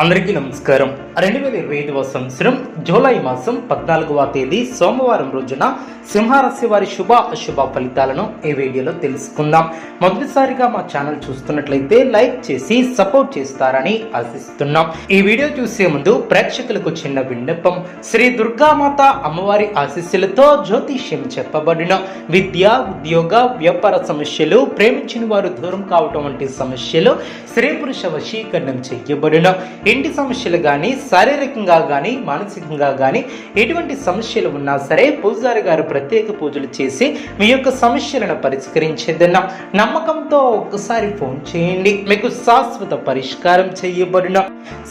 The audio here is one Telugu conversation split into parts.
అందరికీ నమస్కారం. 2025వ సంవత్సరం జూలై మాసం 14వ తేదీ సోమవారం రోజున సింహరాశి వారి శుభ అశుభ ఫలితాలను ఈ వీడియోలో తెలుసుకుందాం. మొదటిసారిగా మా ఛానల్ చూస్తున్నట్లయితే లైక్ చేసి సపోర్ట్ చేస్తారని ఆశిస్తున్నాం. ఈ వీడియో చూసే ముందు ప్రేక్షకులకు చిన్న విన్నపం. శ్రీ దుర్గామాత అమ్మవారి ఆశీస్సులతో జ్యోతిష్యం చెప్పబడిన విద్య, ఉద్యోగ, వ్యాపార సమస్యలు, ప్రేమించిన వారు దూరం కావటం వంటి సమస్యలు, స్త్రీ పురుష వశీకరణం చేయబడిన ఇంటి సమస్యలు కానీ, శారీరకంగా కానీ, మానసికంగా కానీ ఎటువంటి సమస్యలు ఉన్నా సరే పూజారి గారు ప్రత్యేక పూజలు చేసి మీ యొక్క సమస్యలను పరిష్కరించేదన్న నమ్మకంతో ఒక్కసారి ఫోన్ చేయండి. మీకు శాశ్వత పరిష్కారం చేయబడిన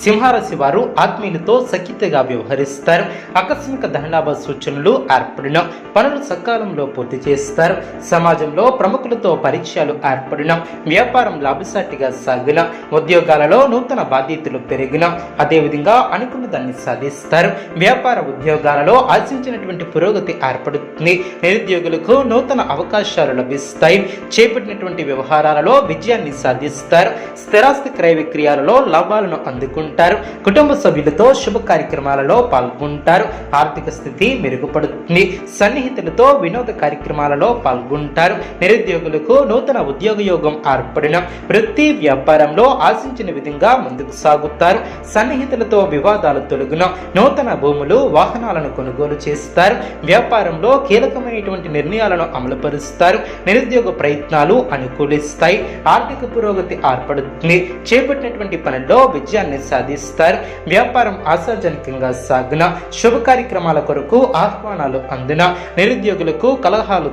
సింహరాశి వారు ఆత్మీయులతో సఖ్యతగా వ్యవహరిస్తారు. ఆకస్మిక ధనలాభ సూచనలు ఏర్పడిన పనులు సకాలంలో పూర్తి చేస్తారు. సమాజంలో ప్రముఖులతో పరిచయాలు ఏర్పడిన వ్యాపారం లాభసాటిగా సాగిన ఉద్యోగాలలో నూతన బాధ్యతలు పెరిగిన అదేవిధంగా అనుకున్న దాన్ని సాధిస్తారు. వ్యాపార ఉద్యోగాలలో ఆశించినటువంటి పురోగతి ఏర్పడుతుంది. నిరుద్యోగులకు నూతన అవకాశాలు లభిస్తాయి. చేపట్టినటువంటి వ్యవహారాలలో విజయాన్ని సాధిస్తారు. స్థిరాస్తి క్రయ విక్రయాలలో లాభాలను అందుకుంటారు. కుటుంబ సభ్యులతో శుభ కార్యక్రమాలలో పాల్గొంటారు. ఆర్థిక స్థితి మెరుగుపడుతుంది. సన్నిహితులతో వినోద కార్యక్రమాలలో పాల్గొంటారు. నిరుద్యోగులకు నూతన ఉద్యోగ యోగం ఏర్పడిన వృత్తి వ్యాపారంలో ఆశించిన విధంగా ముందుకు సాగుతారు. సన్నిహితులతో వివాదాలు తొలగిన నూతన భూములు, వాహనాలను కొనుగోలు చేస్తారు. వ్యాపారంలో కీలకమైనటువంటి నిర్ణయాలను అమలుపరుస్తారు. నిరుద్యోగ ప్రయత్నాలు అనుకూలిస్తాయి. ఆర్థిక పురోగతి ఏర్పడుతుంది. చేపట్టినటువంటి పనుల్లో విజయాన్ని సాధిస్తారు. వ్యాపారం ఆశాజనకంగా సాగిన శుభ కార్యక్రమాల కొరకు ఆహ్వానాలు అందిన నిరుద్యోగులకు కలహాలు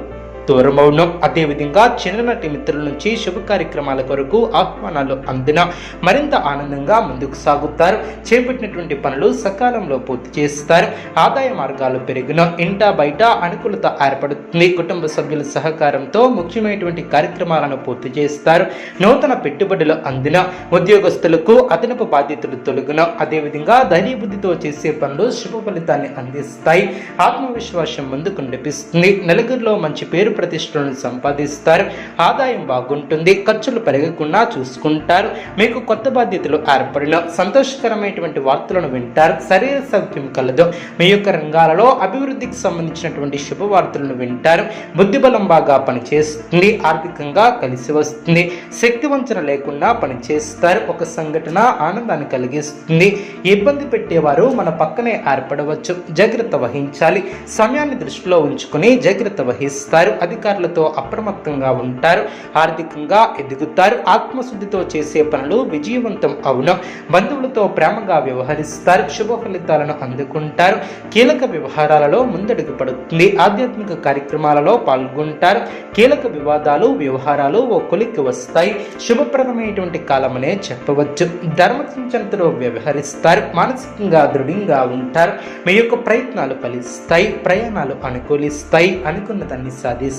దూరమౌను. అదేవిధంగా చిన్ననాటి మిత్రుల నుంచి శుభ కార్యక్రమాల కొరకు ఆహ్వానాలు అందిన మరింత ఆనందంగా ముందుకు సాగుతారు. చేపట్టినటువంటి పనులు సకాలంలో పూర్తి చేస్తారు. ఆదాయ మార్గాలు పెరిగిన ఇంట బయట అనుకూలత ఏర్పడుతుంది. కుటుంబ సభ్యుల సహకారంతో ముఖ్యమైనటువంటి కార్యక్రమాలను పూర్తి చేస్తారు. నూతన పెట్టుబడులు అందిన ఉద్యోగస్తులకు అదనపు బాధ్యతలు తొలగిన అదేవిధంగా ధైర్యబుద్ధితో చేసే పనులు శుభ ఫలితాన్ని అందిస్తాయి. ఆత్మవిశ్వాసం ముందుకు నడిపిస్తుంది. నలుగురిలో మంచి పేరు ప్రతిష్టలను సంపాదిస్తారు. ఆదాయం బాగుంటుంది. ఖర్చులు పెరగకుండా చూసుకుంటారు. మీకు కొత్త బాధ్యతలు ఏర్పడిన సంతోషకరమైనటువంటి వార్తలను వింటారు. శరీర సౌఖ్యం కలదు. మీ యొక్క రంగాలలో అభివృద్ధికి సంబంధించినటువంటి శుభవార్తలను వింటారు. బుద్ధిబలం బాగా పనిచేస్తుంది. ఆర్థికంగా కలిసి వస్తుంది. శక్తి వంచన లేకుండా పనిచేస్తారు. ఒక సంఘటన ఆనందాన్ని కలిగిస్తుంది. ఇబ్బంది పెట్టేవారు మన పక్కనే ఏర్పడవచ్చు. జాగ్రత్త వహించాలి. సమయాన్ని దృష్టిలో ఉంచుకుని జాగ్రత్త వహిస్తారు. అధికారులతో అప్రమత్తంగా ఉంటారు. ఆర్థికంగా ఎదుగుతారు. ఆత్మశుద్ధితో చేసే పనులు విజయవంతం అవును. బంధువులతో ప్రేమగా వ్యవహరిస్తారు. శుభ ఫలితాలను అందుకుంటారు. కీలక వ్యవహారాలలో ముందడుగు పడుతుంది. ఆధ్యాత్మిక కార్యక్రమాలలో పాల్గొంటారు. కీలక వివాదాలు వ్యవహారాలు ఓ కొలిక్కి వస్తాయి. శుభప్రదమైనటువంటి కాలమనే చెప్పవచ్చు. ధర్మచింతనతో వ్యవహరిస్తారు. మానసికంగా దృఢంగా ఉంటారు. మీ యొక్క ప్రయత్నాలు ఫలిస్తాయి. ప్రయాణాలు అనుకూలిస్తాయి. అనుకున్న దాన్ని సాధిస్తారు.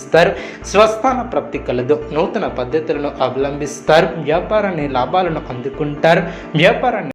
స్వస్థాన ప్రాప్తి కలదు. నూతన పద్ధతులను అవలంబిస్తారు. వ్యాపారాన్ని లాభాలను అందుకుంటారు. వ్యాపారాన్ని